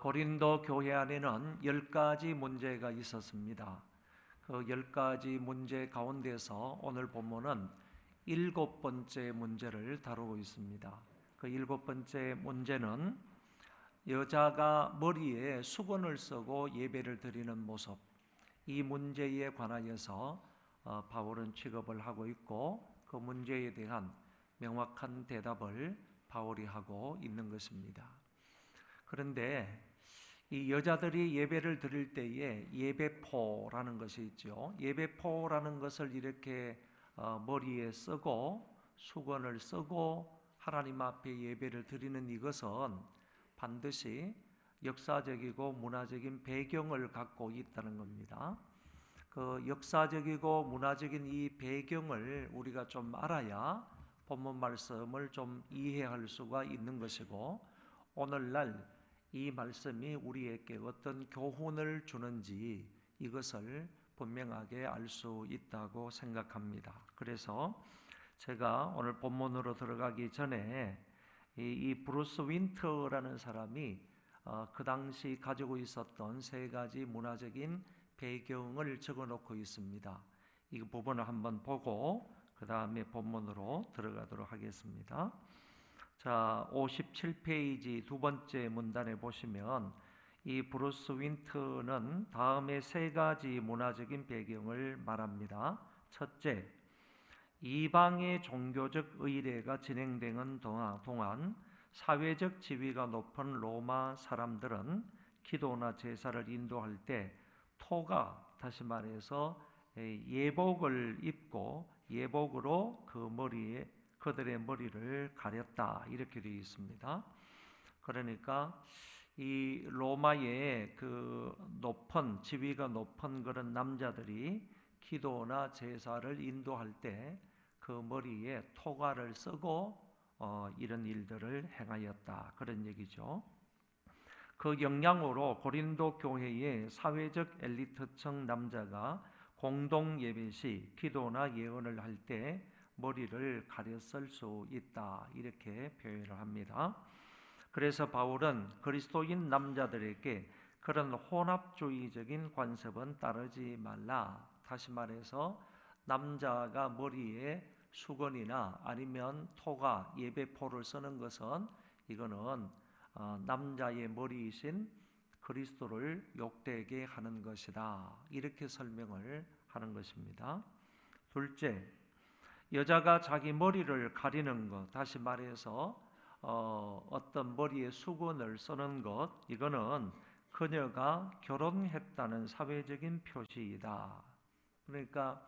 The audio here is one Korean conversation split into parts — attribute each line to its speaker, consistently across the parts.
Speaker 1: 고린도 교회 안에는 10가지 문제가 있었습니다. 그 10가지 문제 가운데서 오늘 본문은 7번째 문제를 다루고 있습니다. 그 7번째 문제는 여자가 머리에 수건을 쓰고 예배를 드리는 모습, 이 문제에 관하여서 바울은 취급을 하고 있고, 그 문제에 대한 명확한 대답을 바울이 하고 있는 것입니다. 그런데 이 여자들이 예배를 드릴 때에 예배포라는 것이 있죠. 예배포라는 것을 이렇게 머리에 쓰고 수건을 쓰고 하나님 앞에 예배를 드리는 이것은 반드시 역사적이고 문화적인 배경을 갖고 있다는 겁니다. 그 역사적이고 문화적인 이 배경을 우리가 좀 알아야 본문 말씀을 좀 이해할 수가 있는 것이고, 오늘날 이 말씀이 우리에게 어떤 교훈을 주는지 이것을 분명하게 알 수 있다고 생각합니다. 그래서 제가 오늘 본문으로 들어가기 전에 이 브루스 윈터라는 사람이 그 당시 가지고 있었던 3가지 문화적인 배경을 적어놓고 있습니다. 이 부분을 한번 보고 그 다음에 본문으로 들어가도록 하겠습니다. 자, 57페이지 두 번째 문단에 보시면 이 브루스 윈트는 다음에 3가지 문화적인 배경을 말합니다. 첫째, 이방의 종교적 의례가 진행되는 동안 사회적 지위가 높은 로마 사람들은 기도나 제사를 인도할 때 토가, 다시 말해서 예복을 입고 예복으로 그들의 머리를 가렸다, 이렇게 되어 있습니다. 그러니까 이 로마의 그 지위가 높은 그런 남자들이 기도나 제사를 인도할 때 그 머리에 토가를 쓰고 이런 일들을 행하였다, 그런 얘기죠. 그 영향으로 고린도 교회의 사회적 엘리트층 남자가 공동 예배 시 기도나 예언을 할 때 머리를 가렸을 수 있다, 이렇게 표현을 합니다. 그래서 바울은 그리스도인 남자들에게 그런 혼합주의적인 관습은 따르지 말라, 다시 말해서 남자가 머리에 수건이나 아니면 토가, 예배포를 쓰는 것은 이거는 남자의 머리이신 그리스도를 욕되게 하는 것이다, 이렇게 설명을 하는 것입니다. 둘째, 여자가 자기 머리를 가리는 것, 다시 말해서 어떤 머리에 수건을 쓰는 것, 이거는 그녀가 결혼했다는 사회적인 표시이다. 그러니까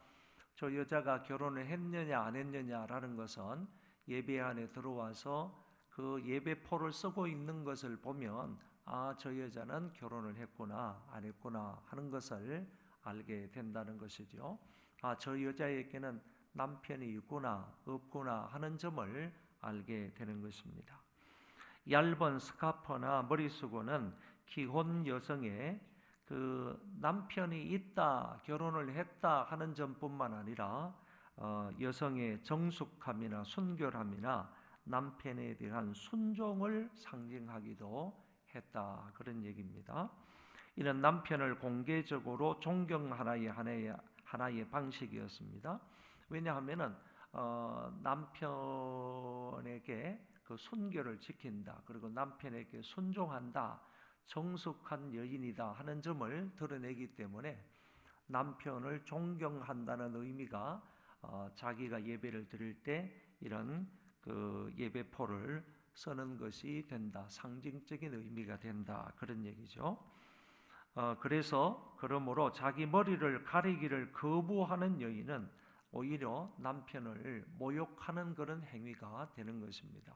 Speaker 1: 저 여자가 결혼을 했느냐 안 했느냐라는 것은 예배 안에 들어와서 그 예배포를 쓰고 있는 것을 보면 저 여자는 결혼을 했구나 안 했구나 하는 것을 알게 된다는 것이죠. 저 여자에게는 남편이 있구나 없구나 하는 점을 알게 되는 것입니다. 얇은 스카프나 머리수건은 기혼 여성의 그 남편이 있다, 결혼을 했다 하는 점뿐만 아니라 여성의 정숙함이나 순결함이나 남편에 대한 순종을 상징하기도 했다, 그런 얘기입니다. 이는 남편을 공개적으로 존경하는 하나의 방식이었습니다. 왜냐하면은 남편에게 그 순결을 지킨다, 그리고 남편에게 순종한다, 정숙한 여인이다 하는 점을 드러내기 때문에 남편을 존경한다는 의미가 자기가 예배를 드릴 때 이런 그 예배포를 쓰는 것이 된다, 상징적인 의미가 된다, 그런 얘기죠. 그러므로 자기 머리를 가리기를 거부하는 여인은 오히려 남편을 모욕하는 그런 행위가 되는 것입니다.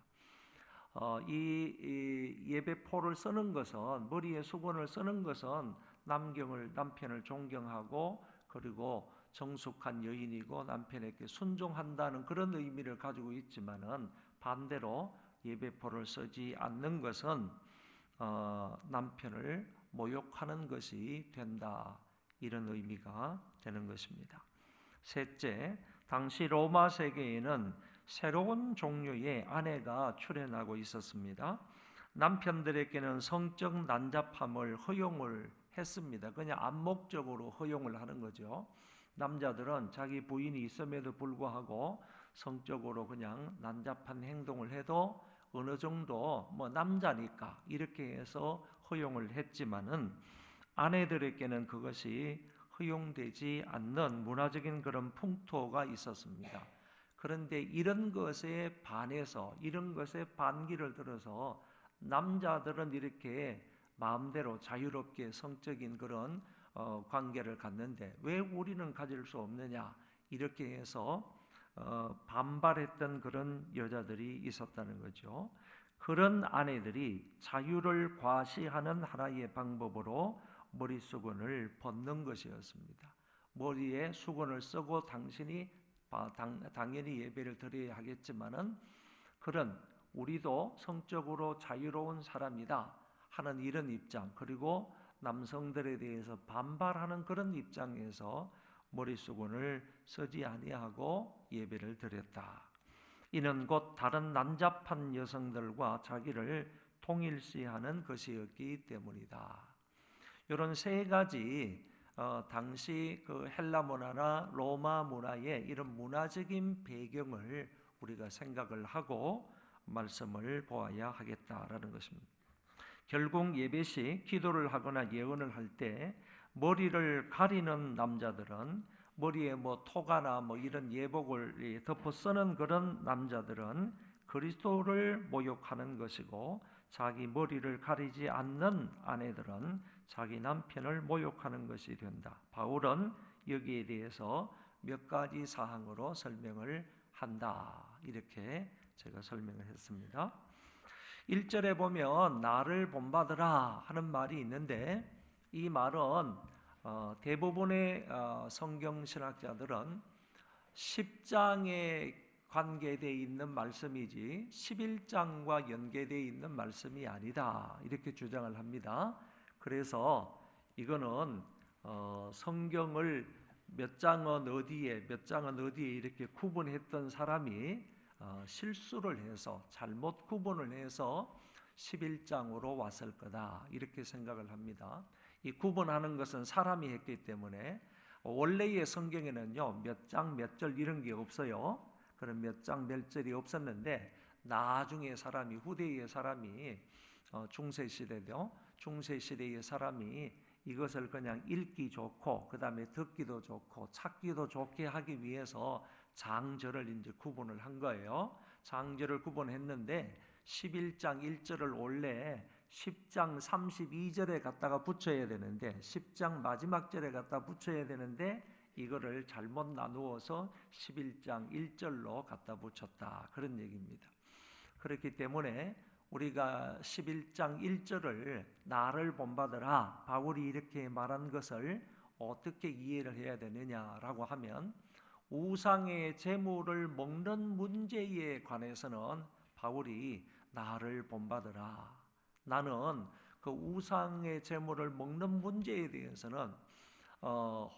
Speaker 1: 이 예배포를 쓰는 것은, 머리에 수건을 쓰는 것은 남편을 존경하고 그리고 정숙한 여인이고 남편에게 순종한다는 그런 의미를 가지고 있지만은, 반대로 예배포를 쓰지 않는 것은 남편을 모욕하는 것이 된다, 이런 의미가 되는 것입니다. 셋째, 당시 로마 세계에는 새로운 종류의 아내가 출현하고 있었습니다. 남편들에게는 성적 난잡함을 허용을 했습니다. 그냥 암묵적으로 허용을 하는 거죠. 남자들은 자기 부인이 있음에도 불구하고 성적으로 그냥 난잡한 행동을 해도 어느 정도 뭐 남자니까 이렇게 해서 허용을 했지만은 아내들에게는 그것이 허용되지 않는 문화적인 그런 풍토가 있었습니다. 그런데 이런 것에 반해서 이런 것에 반기를 들어서 남자들은 이렇게 마음대로 자유롭게 성적인 그런 관계를 갖는데 왜 우리는 가질 수 없느냐 이렇게 해서 반발했던 그런 여자들이 있었다는 거죠. 그런 아내들이 자유를 과시하는 하나의 방법으로 머리 수건을 벗는 것이었습니다. 머리에 수건을 쓰고 당연히 예배를 드려야 하겠지만은 그런 우리도 성적으로 자유로운 사람이다 하는 이런 입장, 그리고 남성들에 대해서 반발하는 그런 입장에서 머리수건을 쓰지 아니하고 예배를 드렸다. 이는 곧 다른 난잡한 여성들과 자기를 통일시하는 것이었기 때문이다. 이런 세 가지 당시 그 헬라 문화나 로마 문화의 이런 문화적인 배경을 우리가 생각을 하고 말씀을 보아야 하겠다라는 것입니다. 결국 예배 시 기도를 하거나 예언을 할 때 머리를 가리는 남자들은 머리에 뭐 토가나 뭐 이런 예복을 덮어 쓰는 그런 남자들은 그리스도를 모욕하는 것이고, 자기 머리를 가리지 않는 아내들은 자기 남편을 모욕하는 것이 된다. 바울은 여기에 대해서 몇 가지 사항으로 설명을 한다. 이렇게 제가 설명을 했습니다. 1절에 보면 나를 본받으라 하는 말이 있는데, 이 말은 대부분의 성경 신학자들은 10장에 관계되어 있는 말씀이지 11장과 연계되어 있는 말씀이 아니다 이렇게 주장을 합니다. 그래서 이거는 성경을 몇 장은 어디에 몇 장은 어디에 이렇게 구분했던 사람이 실수를 해서 잘못 구분을 해서 11장으로 왔을 거다 이렇게 생각을 합니다. 이 구분하는 것은 사람이 했기 때문에 원래의 성경에는요 몇 장 몇 절 이런 게 없어요. 그런 몇 장 몇 절이 없었는데 나중에 사람이 후대의 사람이 중세시대의 사람이 이것을 그냥 읽기 좋고 그 다음에 듣기도 좋고 찾기도 좋게 하기 위해서 장절을 이제 구분을 한 거예요. 장절을 구분했는데 11장 1절을 원래 10장 32절에 갖다가 붙여야 되는데 10장 마지막 절에 갖다 붙여야 되는데 이거를 잘못 나누어서 11장 1절로 갖다 붙였다 그런 얘기입니다. 그렇기 때문에 우리가 11장 1절을 나를 본받으라 바울이 이렇게 말한 것을 어떻게 이해를 해야 되느냐라고 하면 우상의 제물을 먹는 문제에 관해서는 바울이 나를 본받으라, 나는 그 우상의 제물을 먹는 문제에 대해서는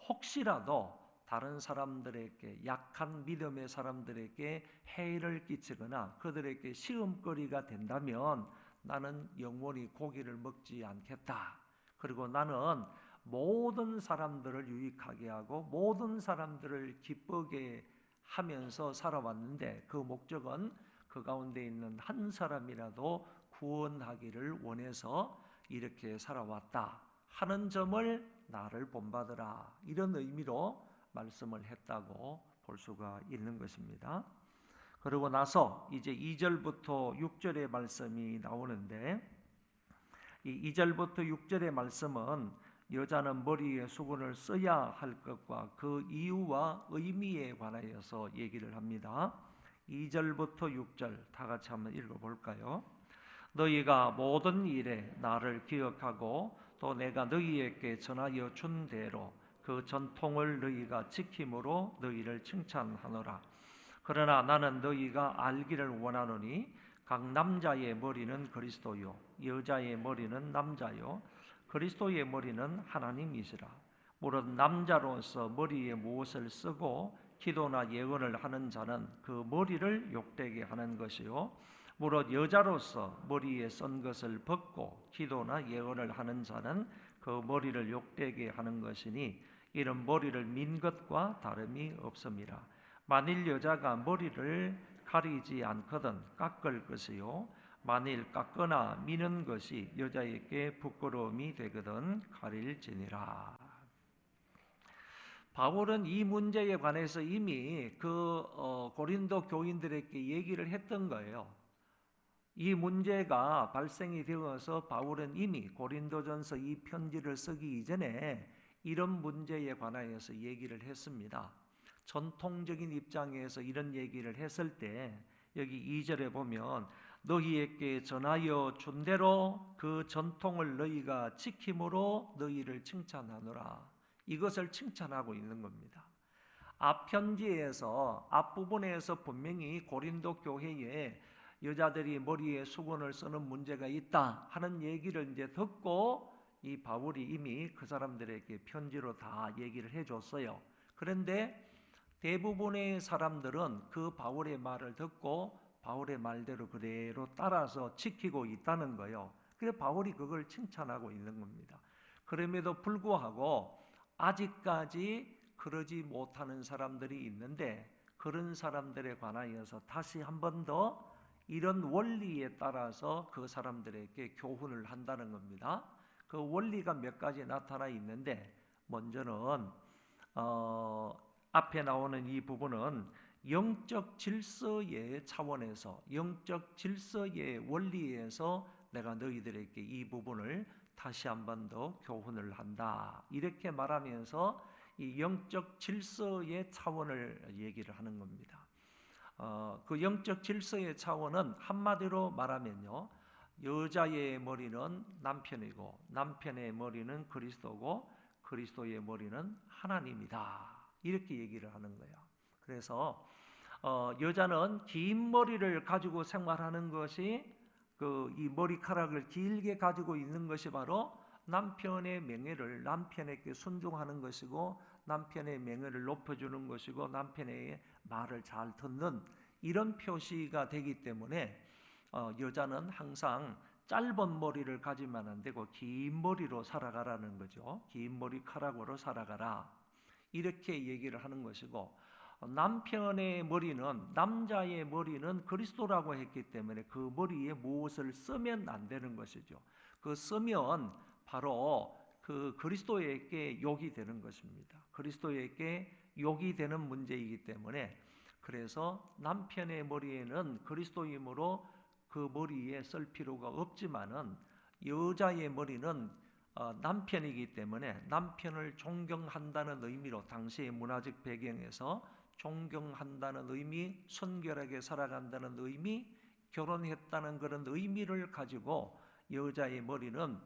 Speaker 1: 혹시라도 다른 사람들에게 약한 믿음의 사람들에게 해를 끼치거나 그들에게 시험거리가 된다면 나는 영원히 고기를 먹지 않겠다. 그리고 나는 모든 사람들을 유익하게 하고 모든 사람들을 기쁘게 하면서 살아왔는데 그 목적은 그 가운데 있는 한 사람이라도 구원하기를 원해서 이렇게 살아왔다 하는 점을 나를 본받으라 이런 의미로 말씀을 했다고 볼 수가 있는 것입니다. 그러고 나서 이제 2절부터 6절의 말씀이 나오는데 이 2절부터 6절의 말씀은 여자는 머리에 수건을 써야 할 것과 그 이유와 의미에 관하여서 얘기를 합니다. 2절부터 6절 다 같이 한번 읽어볼까요? 너희가 모든 일에 나를 기억하고 또 내가 너희에게 전하여 준 대로 그 전통을 너희가 지킴으로 너희를 칭찬하노라. 그러나 나는 너희가 알기를 원하노니 각 남자의 머리는 그리스도요 여자의 머리는 남자요 그리스도의 머리는 하나님이시라. 무릇 남자로서 머리에 무엇을 쓰고 기도나 예언을 하는 자는 그 머리를 욕되게 하는 것이요 무릇 여자로서 머리에 쓴 것을 벗고 기도나 예언을 하는 자는 그 머리를 욕되게 하는 것이니 이는 머리를 민 것과 다름이 없음이라. 만일 여자가 머리를 가리지 않거든 깎을 것이요 만일 깎거나 미는 것이 여자에게 부끄러움이 되거든 가릴지니라. 바울은 이 문제에 관해서 이미 고린도 교인들에게 얘기를 했던 거예요. 이 문제가 발생이 되어서 바울은 이미 고린도전서 이 편지를 쓰기 이전에 이런 문제에 관하여서 얘기를 했습니다. 전통적인 입장에서 이런 얘기를 했을 때 여기 2절에 보면 너희에게 전하여 준 대로 그 전통을 너희가 지킴으로 너희를 칭찬하노라. 이것을 칭찬하고 있는 겁니다. 앞편지에서 앞부분에서 분명히 고린도 교회에 여자들이 머리에 수건을 쓰는 문제가 있다 하는 얘기를 이제 듣고 이 바울이 이미 그 사람들에게 편지로 다 얘기를 해줬어요. 그런데 대부분의 사람들은 그 바울의 말을 듣고 바울의 말대로 그대로 따라서 지키고 있다는 거예요. 그래서 바울이 그걸 칭찬하고 있는 겁니다. 그럼에도 불구하고 아직까지 그러지 못하는 사람들이 있는데 그런 사람들에 관하여서 다시 한 번 더 이런 원리에 따라서 그 사람들에게 교훈을 한다는 겁니다. 그 원리가 몇 가지 나타나 있는데 먼저는 앞에 나오는 이 부분은 영적 질서의 차원에서 영적 질서의 원리에서 내가 너희들에게 이 부분을 다시 한 번 더 교훈을 한다. 이렇게 말하면서 이 영적 질서의 차원을 얘기를 하는 겁니다. 그 영적 질서의 차원은 한마디로 말하면요. 여자의 머리는 남편이고 남편의 머리는 그리스도고 그리스도의 머리는 하나님이다. 이렇게 얘기를 하는 거예요. 그래서 여자는 긴 머리를 가지고 생활하는 것이 이 머리카락을 길게 가지고 있는 것이 바로 남편의 명예를 남편에게 순종하는 것이고 남편의 명예를 높여주는 것이고 남편의 말을 잘 듣는 이런 표시가 되기 때문에 여자는 항상 짧은 머리를 가지면 안 되고 긴 머리로 살아가라는 거죠. 긴 머리카락으로 살아가라. 이렇게 얘기를 하는 것이고 남편의 머리는 남자의 머리는 그리스도라고 했기 때문에 그 머리에 무엇을 쓰면 안 되는 것이죠. 그 쓰면 바로 그 그리스도에게 욕이 되는 것입니다. 그리스도에게 욕이 되는 문제이기 때문에 그래서 남편의 머리에는 그리스도이므로 그 머리에 쓸 필요가 없지만은 여자의 머리는 남편이기 때문에 남편을 존경한다는 의미로 당시의 문화적 배경에서 존경한다는 의미, 순결하게 살아간다는 의미, 결혼했다는 그런 의미를 가지고 여자의 머리는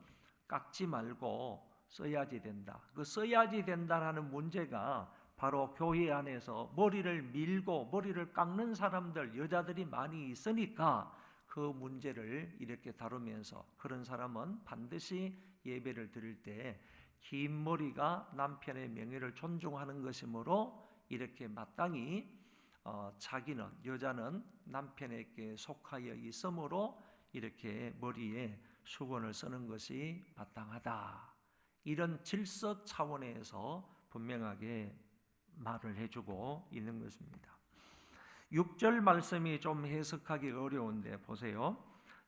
Speaker 1: 깎지 말고 써야지 된다. 그 써야지 된다라는 문제가 바로 교회 안에서 머리를 밀고 머리를 깎는 사람들, 여자들이 많이 있으니까 그 문제를 이렇게 다루면서 그런 사람은 반드시 예배를 드릴 때 긴 머리가 남편의 명예를 존중하는 것이므로 이렇게 마땅히 자기는 여자는 남편에게 속하여 있으므로 이렇게 머리에 수건을 쓰는 것이 마땅하다. 이런 질서 차원에서 분명하게 말을 해주고 있는 것입니다. 6절 말씀이 좀 해석하기 어려운데 보세요.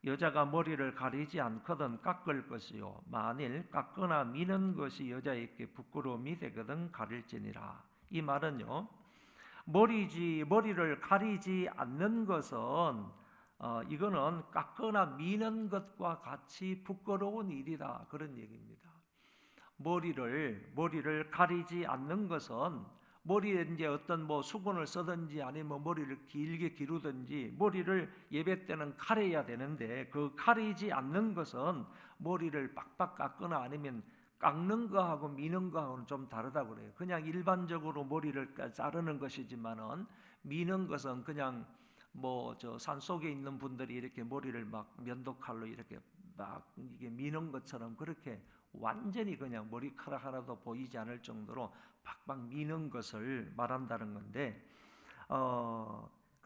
Speaker 1: 여자가 머리를 가리지 않거든 깎을 것이요 만일 깎거나 미는 것이 여자에게 부끄러움이 되거든 가릴지니라. 이 말은요. 머리를 가리지 않는 것은 이거는 깎거나 미는 것과 같이 부끄러운 일이다. 그런 얘기입니다. 머리를 가리지 않는 것은 머리에 이제 어떤 수건을 쓰든지 아니면 머리를 길게 기르든지 머리를 예배 때는 가려야 되는데 그 가리지 않는 것은 머리를 빡빡 깎거나 아니면 깎는 거하고 미는 거하고는 좀 다르다고 그래요. 그냥 일반적으로 머리를 자르는 것이지만은 미는 것은 그냥 산속에 있는 분들이 이렇게 머리를 막 면도칼로 이렇게 막 이게 미는 것처럼 그렇게 완전히 그냥 머리카락 하나도 보이지 않을 정도로 팍팍 미는 것을 말한다는 건데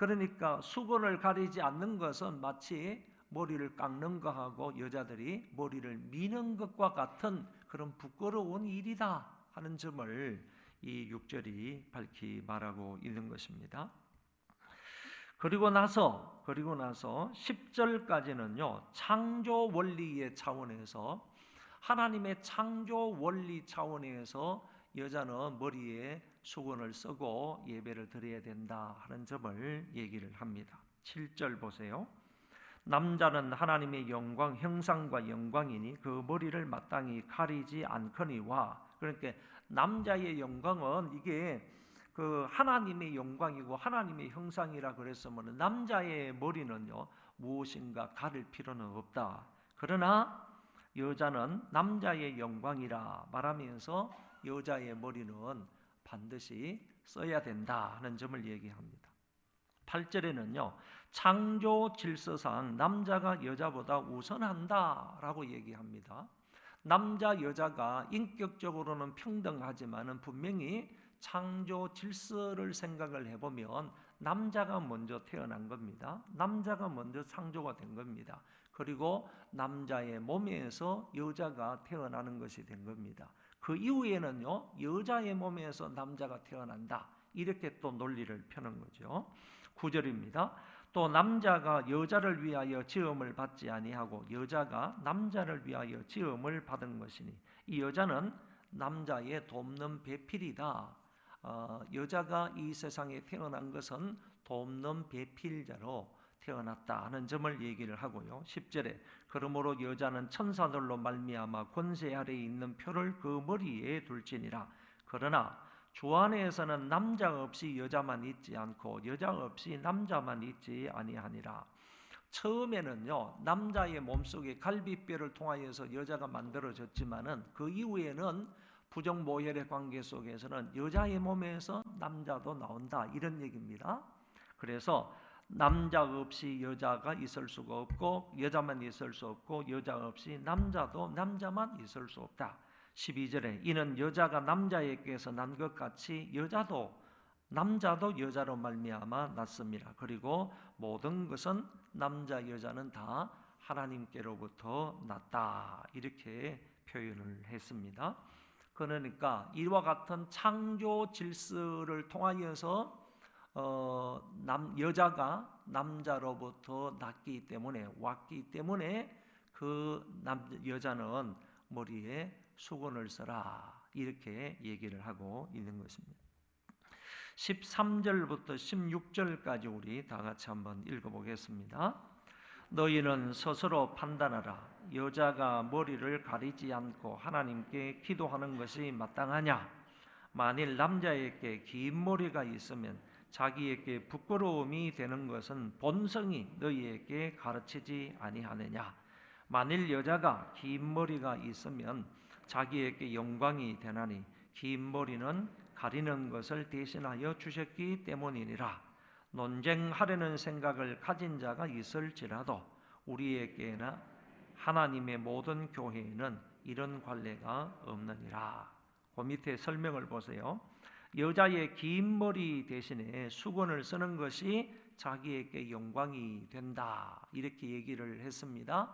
Speaker 1: 그러니까 수건을 가리지 않는 것은 마치 머리를 깎는 것하고 여자들이 머리를 미는 것과 같은 그런 부끄러운 일이다 하는 점을 이 6절이 밝히 말하고 있는 것입니다. 그리고 나서 10절까지는요. 창조 원리의 차원에서 하나님의 창조 원리 차원에서 여자는 머리에 수건을 쓰고 예배를 드려야 된다 하는 점을 얘기를 합니다. 7절 보세요. 남자는 하나님의 영광, 형상과 영광이니 그 머리를 마땅히 가리지 않거니와. 그러니까 남자의 영광은 이게 그 하나님의 영광이고 하나님의 형상이라 그랬으면 남자의 머리는요 무엇인가 가릴 필요는 없다. 그러나 여자는 남자의 영광이라 말하면서 여자의 머리는 반드시 써야 된다 하는 점을 얘기합니다. 8절에는요 창조 질서상 남자가 여자보다 우선한다라고 얘기합니다. 남자 여자가 인격적으로는 평등하지만은 분명히 창조 질서를 생각을 해보면 남자가 먼저 태어난 겁니다. 남자가 먼저 창조가 된 겁니다. 그리고 남자의 몸에서 여자가 태어나는 것이 된 겁니다. 그 이후에는요 여자의 몸에서 남자가 태어난다 이렇게 또 논리를 펴는 거죠. 9절입니다. 또 남자가 여자를 위하여 지음을 받지 아니하고 여자가 남자를 위하여 지음을 받은 것이니 이 여자는 남자의 돕는 배필이다. 여자가 이 세상에 태어난 것은 돕는 배필자로 태어났다 하는 점을 얘기를 하고요. 10절에 그러므로 여자는 천사들로 말미암아 권세 아래에 있는 표를 그 머리에 둘지니라. 그러나 주 안에서는 남자 없이 여자만 있지 않고 여자 없이 남자만 있지 아니하니라. 처음에는요 남자의 몸속에 갈비뼈를 통하여서 여자가 만들어졌지만은 그 이후에는 부정모혈의 관계 속에서는 여자의 몸에서 남자도 나온다 이런 얘기입니다. 그래서 남자 없이 여자가 있을 수가 없고 여자만 있을 수 없고 여자 없이 남자만 있을 수 없다. 12절에 이는 여자가 남자에게서 난 것 같이 남자도 여자로 말미암아 났습니다. 그리고 모든 것은 남자 여자는 다 하나님께로부터 났다 이렇게 표현을 했습니다. 그러니까 이와 같은 창조 질서를 통하여서 여자가 남자로부터 왔기 때문에 그 여자는 머리에 수건을 써라 이렇게 얘기를 하고 있는 것입니다. 13절부터 16절까지 우리 다 같이 한번 읽어보겠습니다. 너희는 스스로 판단하라. 여자가 머리를 가리지 않고 하나님께 기도하는 것이 마땅하냐? 만일 남자에게 긴 머리가 있으면 자기에게 부끄러움이 되는 것은 본성이 너희에게 가르치지 아니하느냐? 만일 여자가 긴 머리가 있으면 자기에게 영광이 되나니 긴 머리는 가리는 것을 대신하여 주셨기 때문이니라. 논쟁하려는 생각을 가진 자가 있을지라도 우리에게나 하나님의 모든 교회에는 이런 관례가 없느니라. 그 밑에 설명을 보세요. 여자의 긴 머리 대신에 수건을 쓰는 것이 자기에게 영광이 된다 이렇게 얘기를 했습니다.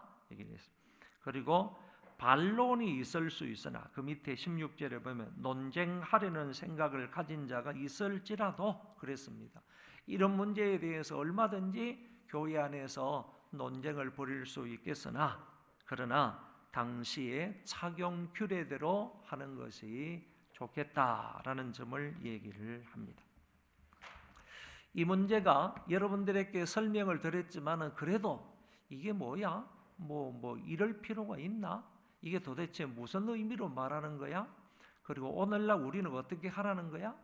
Speaker 1: 그리고 반론이 있을 수 있으나 그 밑에 16절에 보면 논쟁하려는 생각을 가진 자가 있을지라도 그랬습니다. 이런 문제에 대해서 얼마든지 교회 안에서 논쟁을 벌일 수 있겠으나 그러나 당시의 착용 규례대로 하는 것이 좋겠다라는 점을 얘기를 합니다. 이 문제가 여러분들에게 설명을 드렸지만은 그래도 이게 뭐야? 뭐 이럴 필요가 있나? 이게 도대체 무슨 의미로 말하는 거야? 그리고 오늘날 우리는 어떻게 하라는 거야?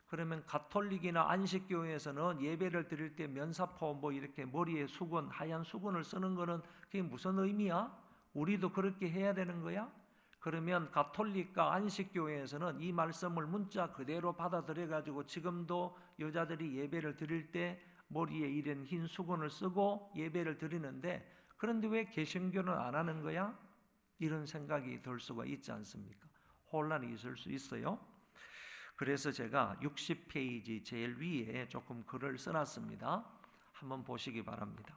Speaker 1: 그러면 가톨릭이나 안식교회에서는 예배를 드릴 때 면사포 이렇게 머리에 수건, 하얀 수건을 쓰는 거는 그게 무슨 의미야? 우리도 그렇게 해야 되는 거야? 그러면 가톨릭과 안식교회에서는 이 말씀을 문자 그대로 받아들여 가지고 지금도 여자들이 예배를 드릴 때 머리에 이런 흰 수건을 쓰고 예배를 드리는데 그런데 왜 개신교는 안 하는 거야? 이런 생각이 들 수가 있지 않습니까? 혼란이 있을 수 있어요. 그래서 제가 60페이지 제일 위에 조금 글을 써놨습니다. 한번 보시기 바랍니다.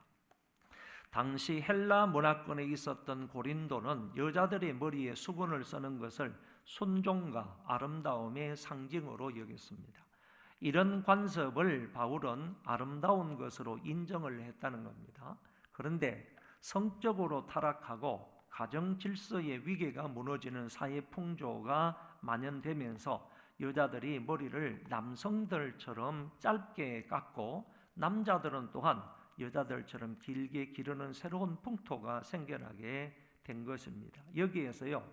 Speaker 1: 당시 헬라 문화권에 있었던 고린도는 여자들의 머리에 수건을 쓰는 것을 순종과 아름다움의 상징으로 여겼습니다. 이런 관습을 바울은 아름다운 것으로 인정을 했다는 겁니다. 그런데 성적으로 타락하고 가정 질서의 위계가 무너지는 사회 풍조가 만연되면서 여자들이 머리를 남성들처럼 짧게 깎고 남자들은 또한 여자들처럼 길게 기르는 새로운 풍토가 생겨나게 된 것입니다. 여기에서요,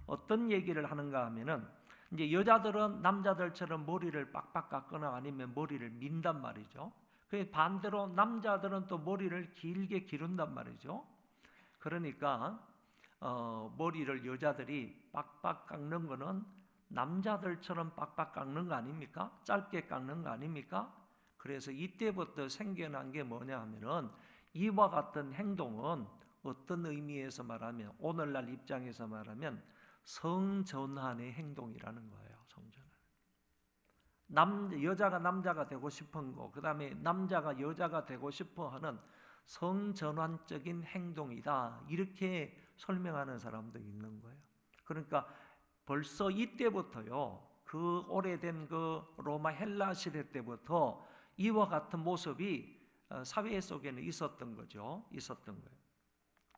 Speaker 1: 어떤 얘기를 하는가 하면은 이제 여자들은 남자들처럼 머리를 빡빡 깎거나 아니면 머리를 민단 말이죠. 그 반대로 남자들은 또 머리를 길게 기른단 말이죠. 그러니까 머리를 여자들이 빡빡 깎는 거는 남자들처럼 빡빡 깎는 거 아닙니까? 짧게 깎는 거 아닙니까? 그래서 이때부터 생겨난 게 뭐냐 하면은 이와 같은 행동은 어떤 의미에서 말하면 오늘날 입장에서 말하면 성전환의 행동이라는 거예요. 성전환. 여자가 남자가 되고 싶은 거, 그 다음에 남자가 여자가 되고 싶어 하는 성전환적인 행동이다. 이렇게 설명하는 사람도 있는 거예요. 그러니까 벌써 이때부터요, 그 오래된 그 로마 헬라 시대 때부터 이와 같은 모습이 사회 속에는 있었던 거죠. 있었던 거예요.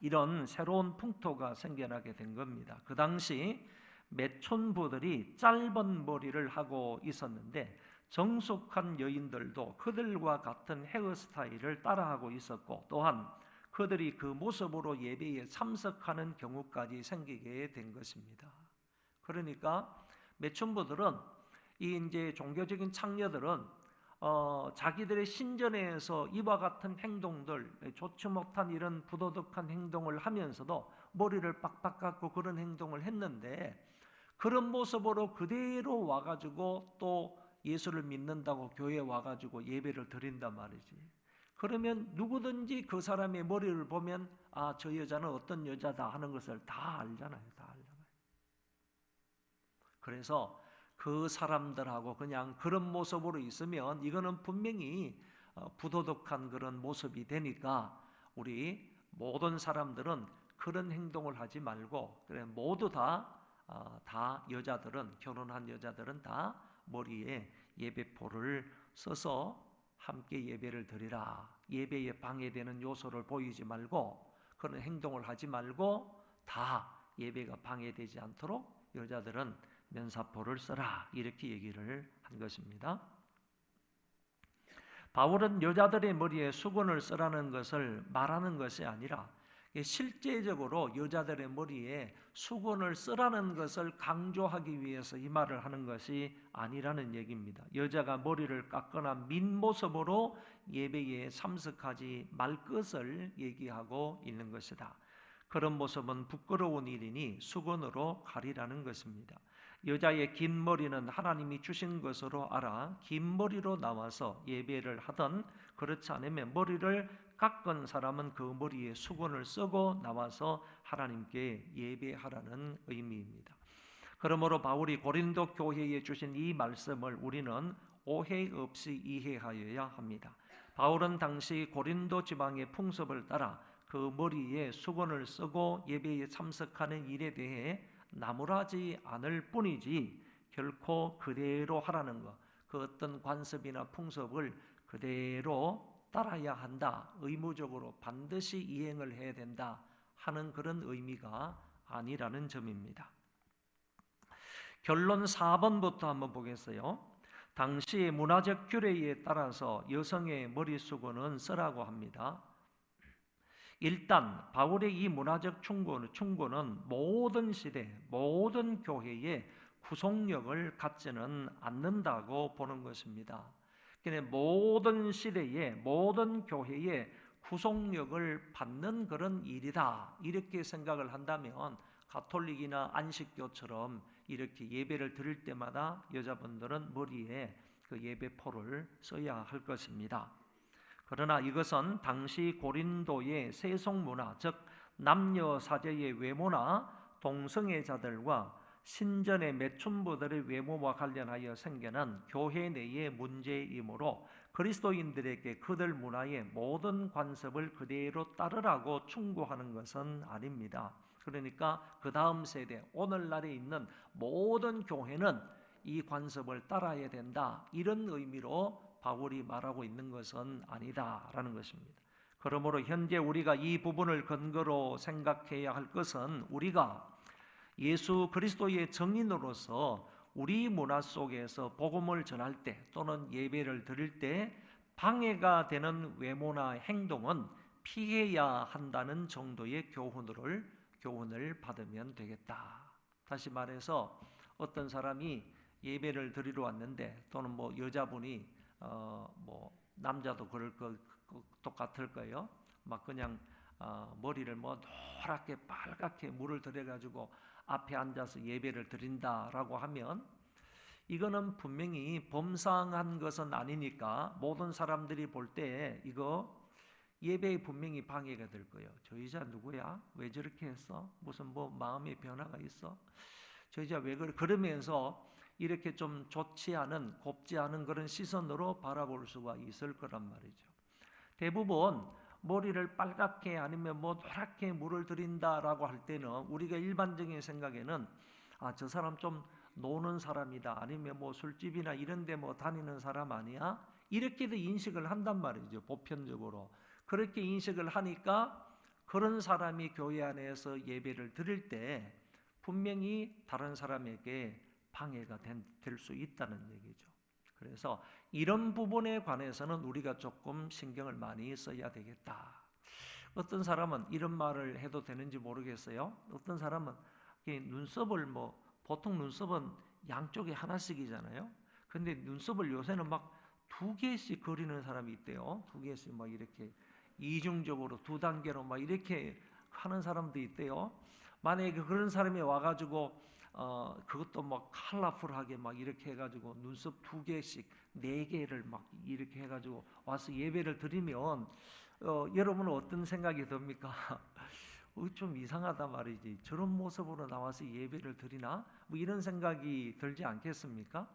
Speaker 1: 이런 새로운 풍토가 생겨나게 된 겁니다. 그 당시 매촌부들이 짧은 머리를 하고 있었는데 정숙한 여인들도 그들과 같은 헤어스타일을 따라하고 있었고 또한 그들이 그 모습으로 예배에 참석하는 경우까지 생기게 된 것입니다. 그러니까 매춘부들은 이 이제 종교적인 창녀들은 자기들의 신전에서 이와 같은 행동들, 좋지 못한 이런 부도덕한 행동을 하면서도 머리를 빡빡 깎고 그런 행동을 했는데 그런 모습으로 그대로 와가지고 또 예수를 믿는다고 교회에 와가지고 예배를 드린단 말이지. 그러면 누구든지 그 사람의 머리를 보면 아, 저 여자는 어떤 여자다 하는 것을 다 알잖아요. 다 알잖아요. 그래서 그 사람들하고 그냥 그런 모습으로 있으면 이거는 분명히 부도덕한 그런 모습이 되니까 우리 모든 사람들은 그런 행동을 하지 말고 그래 모두 다 여자들은 결혼한 여자들은 다 머리에 예배포를 써서 함께 예배를 드리라. 예배에 방해되는 요소를 보이지 말고 그런 행동을 하지 말고 다 예배가 방해되지 않도록 여자들은 면사포를 써라 이렇게 얘기를 한 것입니다. 바울은 여자들의 머리에 수건을 쓰라는 것을 말하는 것이 아니라 실제적으로 여자들의 머리에 수건을 쓰라는 것을 강조하기 위해서 이 말을 하는 것이 아니라는 얘기입니다. 여자가 머리를 깎거나 민 모습으로 예배에 참석하지 말 것을 얘기하고 있는 것이다. 그런 모습은 부끄러운 일이니 수건으로 가리라는 것입니다. 여자의 긴 머리는 하나님이 주신 것으로 알아 긴 머리로 나와서 예배를 하던 그렇지 않으면 머리를 깎은 사람은 그 머리에 수건을 쓰고 나와서 하나님께 예배하라는 의미입니다. 그러므로 바울이 고린도 교회에 주신 이 말씀을 우리는 오해 없이 이해하여야 합니다. 바울은 당시 고린도 지방의 풍습을 따라 그 머리에 수건을 쓰고 예배에 참석하는 일에 대해 나무라지 않을 뿐이지 결코 그대로 하라는 것, 그 어떤 관습이나 풍습을 그대로 따라야 한다, 의무적으로 반드시 이행을 해야 된다 하는 그런 의미가 아니라는 점입니다. 결론 4번부터 한번 보겠어요. 당시 문화적 규례에 따라서 여성의 머리수건은 쓰라고 합니다. 일단 바울의 이 문화적 충고는 모든 시대, 모든 교회에 구속력을 갖지는 않는다고 보는 것입니다. 그러니까 모든 시대에 모든 교회에 구속력을 받는 그런 일이다 이렇게 생각을 한다면 가톨릭이나 안식교처럼 이렇게 예배를 드릴 때마다 여자분들은 머리에 그 예배포를 써야 할 것입니다. 그러나 이것은 당시 고린도의 세속문화, 즉 남녀 사제의 외모나 동성애자들과 신전의 매춘부들의 외모와 관련하여 생겨난 교회 내의 문제이므로 그리스도인들에게 그들 문화의 모든 관습을 그대로 따르라고 충고하는 것은 아닙니다. 그러니까 그 다음 세대, 오늘날에 있는 모든 교회는 이 관습을 따라야 된다, 이런 의미로 바울이 말하고 있는 것은 아니다라는 것입니다. 그러므로 현재 우리가 이 부분을 근거로 생각해야 할 것은, 우리가 예수 그리스도의 증인으로서 우리 문화 속에서 복음을 전할 때 또는 예배를 드릴 때 방해가 되는 외모나 행동은 피해야 한다는 정도의 교훈을 받으면 되겠다. 다시 말해서 어떤 사람이 예배를 드리러 왔는데, 또는 뭐 여자분이 뭐 남자도 그럴 거 똑같을 거예요. 막 그냥 머리를 뭐 노랗게 빨갛게 물을 들여가지고 앞에 앉아서 예배를 드린다라고 하면, 이거는 분명히 범상한 것은 아니니까 모든 사람들이 볼 때 이거 예배에 분명히 방해가 될 거예요. 저 여자 누구야? 왜 저렇게 했어? 무슨 뭐 마음의 변화가 있어? 저 여자 왜 그래? 그러면서 이렇게 좀 좋지 않은, 곱지 않은 그런 시선으로 바라볼 수가 있을 거란 말이죠. 대부분 머리를 빨갛게 아니면 뭐 노랗게 물을 들인다라고 할 때는 우리가 일반적인 생각에는 저 사람 좀 노는 사람이다, 아니면 뭐 술집이나 이런 데 뭐 다니는 사람 아니야? 이렇게도 인식을 한단 말이죠. 보편적으로. 그렇게 인식을 하니까 그런 사람이 교회 안에서 예배를 드릴 때 분명히 다른 사람에게 방해가 될 수 있다는 얘기죠. 그래서 이런 부분에 관해서는 우리가 조금 신경을 많이 써야 되겠다. 어떤 사람은 이런 말을 해도 되는지 모르겠어요. 어떤 사람은 눈썹을 보통 눈썹은 양쪽에 하나씩이잖아요. 근데 눈썹을 요새는 막 2개씩 그리는 사람이 있대요. 2개씩 막 이렇게 이중적으로 2단계로 막 이렇게 하는 사람도 있대요. 만약에 그런 사람이 와가지고 그것도 막 컬러풀하게 막 이렇게 해가지고 눈썹 2개씩 4개를 막 이렇게 해가지고 와서 예배를 드리면 여러분은 어떤 생각이 듭니까? 좀 이상하다 말이지. 저런 모습으로 나와서 예배를 드리나? 뭐 이런 생각이 들지 않겠습니까?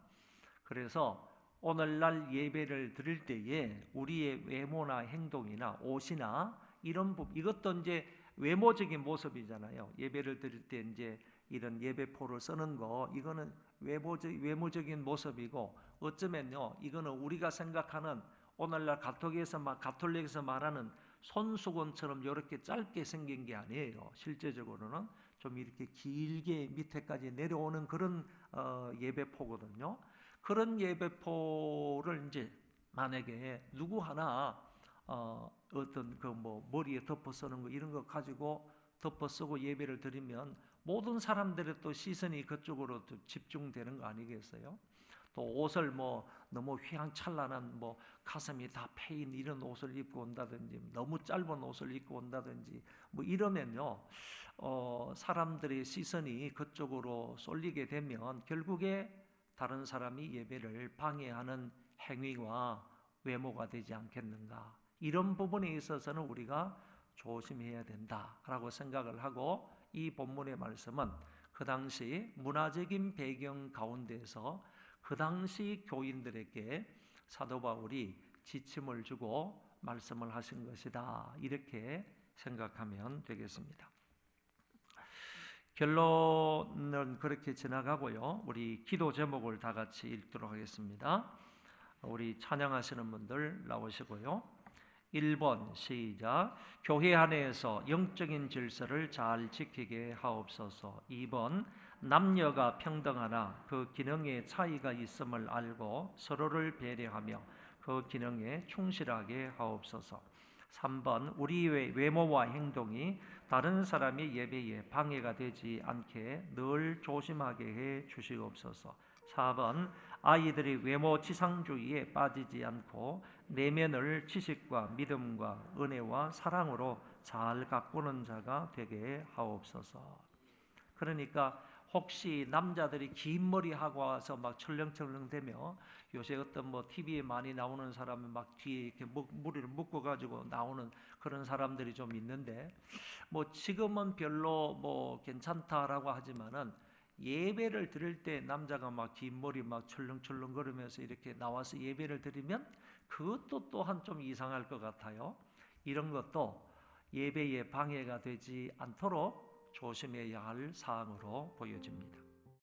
Speaker 1: 그래서 오늘날 예배를 드릴 때에 우리의 외모나 행동이나 옷이나 이런 부분, 이것도 이제 외모적인 모습이잖아요. 예배를 드릴 때 이제 이런 예배포를 쓰는 거, 이거는 외모적인 모습이고, 어쩌면요, 이거는 우리가 생각하는 오늘날 가톨릭에서 말하는 손수건처럼 이렇게 짧게 생긴 게 아니에요. 실제적으로는 좀 이렇게 길게 밑에까지 내려오는 그런 예배포거든요. 그런 예배포를 이제 만약에 누구 하나 어떤 그 뭐 머리에 덮어 쓰는 거 이런 거 가지고 덮어 쓰고 예배를 드리면 모든 사람들의 또 시선이 그쪽으로 또 집중되는 거 아니겠어요? 또 옷을 뭐 너무 휘황찬란한 뭐 가슴이 다 패인 이런 옷을 입고 온다든지, 너무 짧은 옷을 입고 온다든지 뭐 이러면요, 사람들의 시선이 그쪽으로 쏠리게 되면 결국에 다른 사람이 예배를 방해하는 행위와 외모가 되지 않겠는가. 이런 부분에 있어서는 우리가 조심해야 된다라고 생각을 하고, 이 본문의 말씀은 그 당시 문화적인 배경 가운데서 그 당시 교인들에게 사도 바울이 지침을 주고 말씀을 하신 것이다, 이렇게 생각하면 되겠습니다. 결론은 그렇게 지나가고요. 우리 기도 제목을 다 같이 읽도록 하겠습니다. 우리 찬양하시는 분들 나오시고요. 1번 시작. 교회 안에서 영적인 질서를 잘 지키게 하옵소서. 2번 남녀가 평등하나 그 기능에 차이가 있음을 알고 서로를 배려하며 그 기능에 충실하게 하옵소서. 3번 우리의 외모와 행동이 다른 사람의 예배에 방해가 되지 않게 늘 조심하게 해 주시옵소서. 4번 아이들이 외모 지상주의에 빠지지 않고 내면을 지식과 믿음과 은혜와 사랑으로 잘 가꾸는 자가 되게 하옵소서. 그러니까 혹시 남자들이 긴 머리 하고 와서 막 철렁철렁 대며, 요새 어떤 뭐 TV에 많이 나오는 사람은 막 뒤에 이렇게 머리를 묶어 가지고 나오는 그런 사람들이 좀 있는데, 뭐 지금은 별로 뭐 괜찮다라고 하지만은 예배를 드릴 때 남자가 막 긴 머리 막 철렁철렁 거리면서 이렇게 나와서 예배를 드리면 그것도 또한 좀 이상할 것 같아요. 이런 것도 예배에 방해가 되지 않도록 조심해야 할 사항으로 보여집니다.